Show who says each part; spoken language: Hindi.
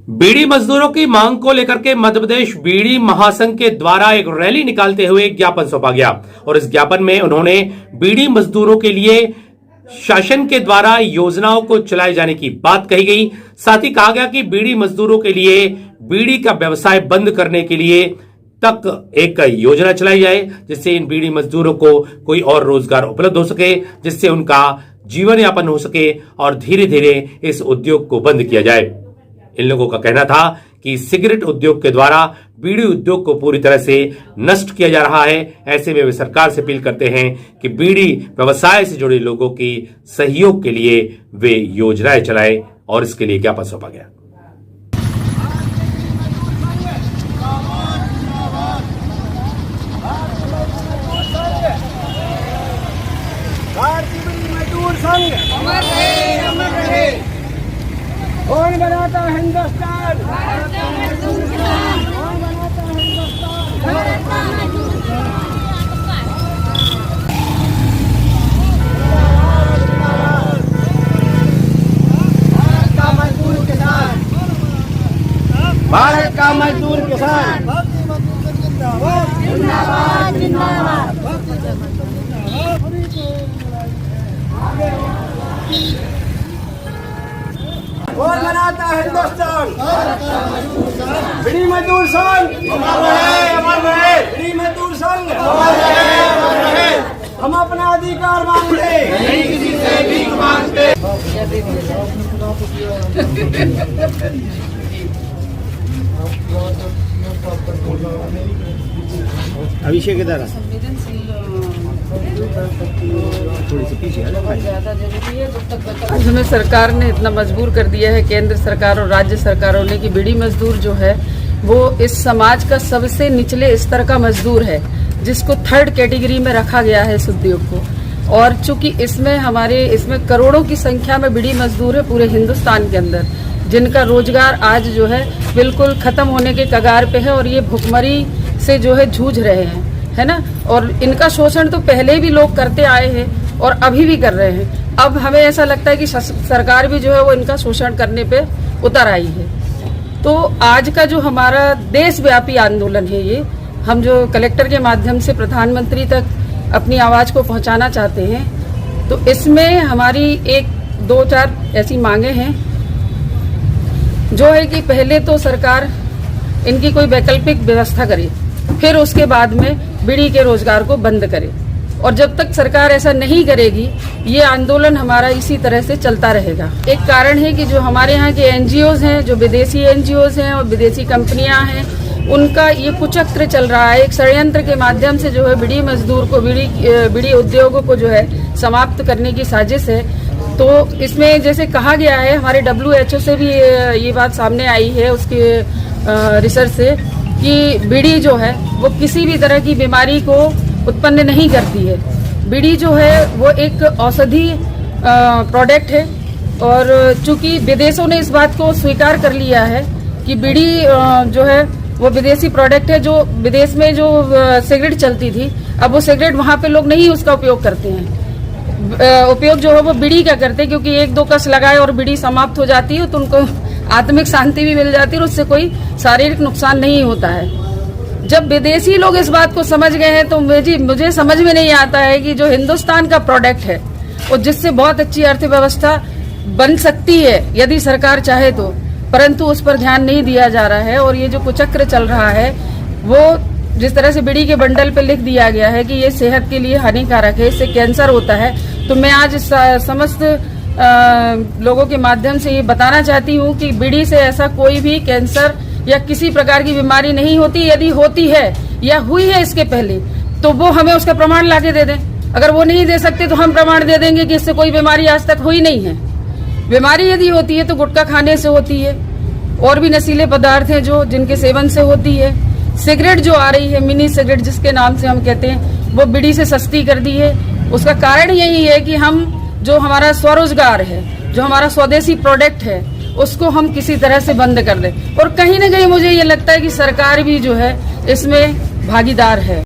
Speaker 1: बीड़ी मजदूरों की मांग को लेकर के मध्य प्रदेश बीड़ी महासंघ के द्वारा एक रैली निकालते हुए एक ज्ञापन सौंपा गया और इस ज्ञापन में उन्होंने बीड़ी मजदूरों के लिए शासन के द्वारा योजनाओं को चलाए जाने की बात कही गई। साथ ही कहा गया कि बीड़ी मजदूरों के लिए बीड़ी का व्यवसाय बंद करने के लिए तक एक योजना चलाई जाए, जिससे इन बीड़ी मजदूरों को कोई और रोजगार उपलब्ध हो सके, जिससे उनका जीवन यापन हो सके और धीरे धीरे इस उद्योग को बंद किया जाए। इन लोगों का कहना था कि सिगरेट उद्योग के द्वारा बीड़ी उद्योग को पूरी तरह से नष्ट किया जा रहा है। ऐसे में वे सरकार से अपील करते हैं कि बीड़ी व्यवसाय से जुड़े लोगों की सहयोग के लिए वे योजनाएं चलाएं और इसके लिए ज्ञापन सौंपा गया।
Speaker 2: अमर रहे, अमर रहे। कौन बनाता हिंदुस्तान? भारत का मजदूर किसान। कौन बनाता हिंदुस्तान? भारत का मजदूर किसान। भारत का मजदूर किसान। भारत का मजदूर किसान। जिंदाबाद, जिंदाबाद। कौन बनाता है हिंदुस्तान? बीड़ी मजदूर संघ अमर रहे, अमर रहे। बीड़ी मजदूर संघ अमर रहे, अमर रहे। हम अपना अधिकार मांगते नहीं, किसी से भीख मांगते। अभिषेक इधर
Speaker 3: आज हमें सरकार ने इतना मजबूर कर दिया है, केंद्र सरकार और राज्य सरकारों ने, कि बीड़ी मजदूर जो है वो इस समाज का सबसे निचले स्तर का मजदूर है, जिसको थर्ड कैटेगरी में रखा गया है इस उद्योग को। और चूंकि इसमें करोड़ों की संख्या में बीड़ी मजदूर है पूरे हिंदुस्तान के अंदर, जिनका रोजगार आज जो है बिल्कुल खत्म होने के कगार पे है और ये भुखमरी से जो है जूझ रहे हैं, है ना। और इनका शोषण तो पहले भी लोग करते आए हैं और अभी भी कर रहे हैं। अब हमें ऐसा लगता है कि सरकार भी जो है वो इनका शोषण करने पे उतर आई है। तो आज का जो हमारा देशव्यापी आंदोलन है, ये हम जो कलेक्टर के माध्यम से प्रधानमंत्री तक अपनी आवाज को पहुंचाना चाहते हैं, तो इसमें हमारी एक दो चार ऐसी मांगे हैं, जो है कि पहले तो सरकार इनकी कोई वैकल्पिक व्यवस्था करे, फिर उसके बाद में बीड़ी के रोजगार को बंद करे। और जब तक सरकार ऐसा नहीं करेगी, ये आंदोलन हमारा इसी तरह से चलता रहेगा। एक कारण है कि जो हमारे यहाँ के एनजीओज हैं, जो विदेशी एनजीओज हैं और विदेशी कंपनियां हैं, उनका ये कुचक्र चल रहा है। एक षड्यंत्र के माध्यम से जो है बीड़ी मजदूर को, बीड़ी उद्योगों को जो है समाप्त करने की साजिश है। तो इसमें जैसे कहा गया है, हमारे WHO से भी ये बात सामने आई है उसके रिसर्च से, कि बीड़ी जो है वो किसी भी तरह की बीमारी को उत्पन्न नहीं करती है। बीड़ी जो है वो एक औषधि प्रोडक्ट है और चूंकि विदेशों ने इस बात को स्वीकार कर लिया है कि बीड़ी जो है वो विदेशी प्रोडक्ट है। जो विदेश में जो सिगरेट चलती थी, अब वो सिगरेट वहाँ पे लोग नहीं उसका उपयोग करते हैं। उपयोग जो है वो बीड़ी का करते हैं, क्योंकि एक दो कस लगाए और बीड़ी समाप्त हो जाती है तो उनको आत्मिक शांति भी मिल जाती है और उससे कोई शारीरिक नुकसान नहीं होता है। जब विदेशी लोग इस बात को समझ गए हैं, तो मुझे समझ में नहीं आता है कि जो हिंदुस्तान का प्रोडक्ट है और जिससे बहुत अच्छी अर्थव्यवस्था बन सकती है यदि सरकार चाहे तो, परंतु उस पर ध्यान नहीं दिया जा रहा है। और ये जो कुचक्र चल रहा है, वो जिस तरह से बीड़ी के बंडल पे लिख दिया गया है कि ये सेहत के लिए हानिकारक है, इससे कैंसर होता है, तो मैं आज समस्त लोगों के माध्यम से ये बताना चाहती हूँ कि बीड़ी से ऐसा कोई भी कैंसर या किसी प्रकार की बीमारी नहीं होती। यदि होती है या हुई है इसके पहले, तो वो हमें उसका प्रमाण लाके दे दें। अगर वो नहीं दे सकते तो हम प्रमाण दे देंगे कि इससे कोई बीमारी आज तक हुई नहीं है। बीमारी यदि होती है तो गुटखा खाने से होती है, और भी नशीले पदार्थ हैं जिनके सेवन से होती है। सिगरेट जो आ रही है, मिनी सिगरेट जिसके नाम से हम कहते हैं, वो बीड़ी से सस्ती कर दी है। उसका कारण यही है कि हम जो हमारा स्वरोजगार है, जो हमारा स्वदेशी प्रोडक्ट है, उसको हम किसी तरह से बंद कर दें। और कहीं ना कहीं मुझे ये लगता है कि सरकार भी जो है इसमें भागीदार है।